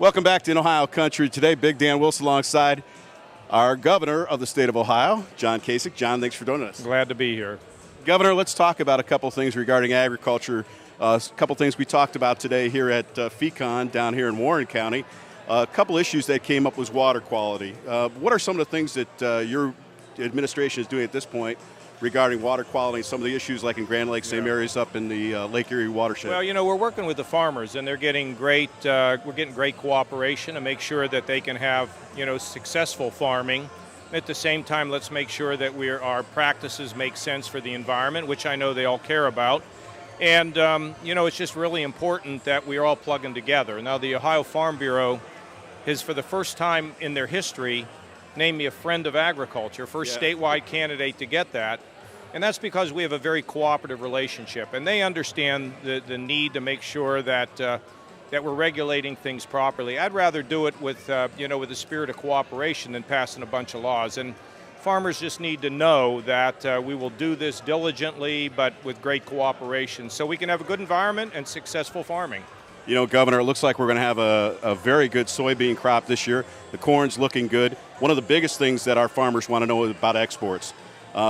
Welcome back to In Ohio Country. Today, Big Dan Wilson alongside our governor of the state of Ohio, John Kasich. John, thanks for joining us. Glad to be here. Governor, let's talk about a couple things regarding agriculture. A couple things we talked about today here at FECON down here in Warren County. A couple issues that came up was water quality. What are some of the things that your administration is doing at this point regarding water quality and some of the issues like in Grand Lake, same areas up in the Lake Erie watershed? Well, we're working with the farmers, and they're getting great. We're getting great cooperation to make sure that they can have, successful farming. At the same time, let's make sure that our practices make sense for the environment, which I know they all care about. And it's just really important that we are all plugging together. Now, the Ohio Farm Bureau has, for the first time in their history, named me a friend of agriculture, first statewide candidate to get that. And that's because we have a very cooperative relationship, and they understand the need to make sure that that we're regulating things properly. I'd rather do it with with a spirit of cooperation than passing a bunch of laws. And farmers just need to know that we will do this diligently, but with great cooperation, so we can have a good environment and successful farming. Governor, it looks like we're going to have a very good soybean crop this year. The corn's looking good. One of the biggest things that our farmers want to know is about exports.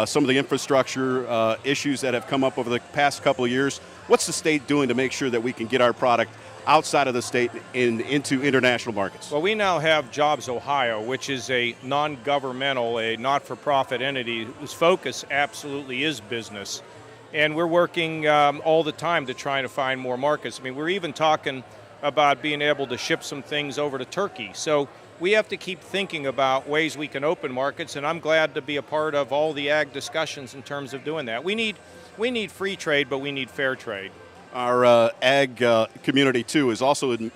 Some of the infrastructure issues that have come up over the past couple of years. What's the state doing to make sure that we can get our product outside of the state into international markets? Well, we now have Jobs Ohio, which is a non-governmental, a not-for-profit entity whose focus absolutely is business. And we're working all the time to try to find more markets. I mean, we're even talking about being able to ship some things over to Turkey. So we have to keep thinking about ways we can open markets, and I'm glad to be a part of all the ag discussions in terms of doing that. We need free trade, but we need fair trade. Our ag community, too, is also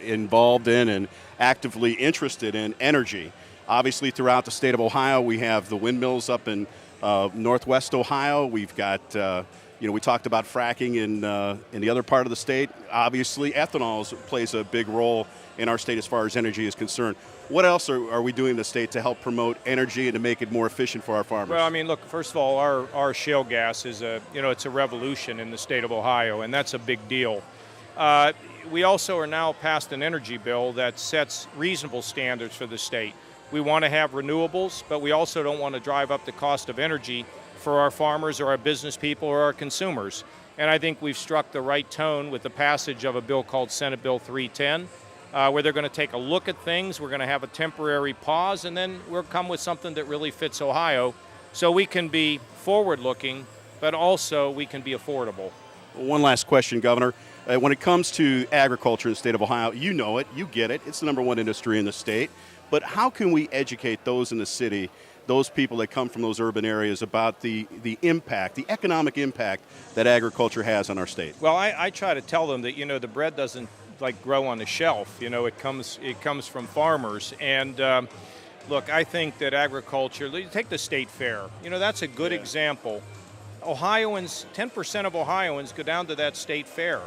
involved in and actively interested in energy. Obviously, throughout the state of Ohio, we have the windmills up in northwest Ohio. We've got, we talked about fracking in the other part of the state. Obviously, ethanol plays a big role in our state as far as energy is concerned. What else are we doing in the state to help promote energy and to make it more efficient for our farmers? Well, I mean, look, first of all, our shale gas is it's a revolution in the state of Ohio, and that's a big deal. We also are now passed an energy bill that sets reasonable standards for the state. We want to have renewables, but we also don't want to drive up the cost of energy for our farmers or our business people or our consumers. And I think we've struck the right tone with the passage of a bill called Senate Bill 310, where they're going to take a look at things. We're going to have a temporary pause, and then we'll come with something that really fits Ohio, so we can be forward-looking, but also we can be affordable. One last question, Governor. When it comes to agriculture in the state of Ohio, you know it, you get it. It's the number one industry in the state. But how can we educate those in the city, those people that come from those urban areas, about the impact, the economic impact that agriculture has on our state? Well, I try to tell them that, the bread doesn't grow on the shelf. It comes from farmers. And look, I think that agriculture, take the state fair. That's a good example. 10% of Ohioans go down to that state fair.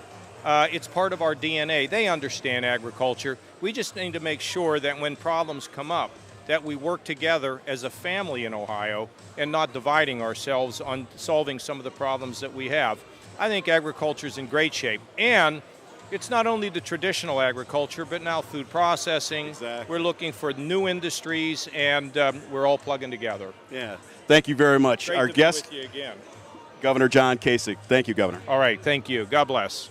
It's part of our DNA. They understand agriculture. We just need to make sure that when problems come up, that we work together as a family in Ohio and not dividing ourselves on solving some of the problems that we have. I think agriculture is in great shape. And it's not only the traditional agriculture, but now food processing. Exactly. We're looking for new industries, and we're all plugging together. Yeah. Thank you very much. Great our to guest, be with you again. Governor John Kasich. Thank you, Governor. All right. Thank you. God bless.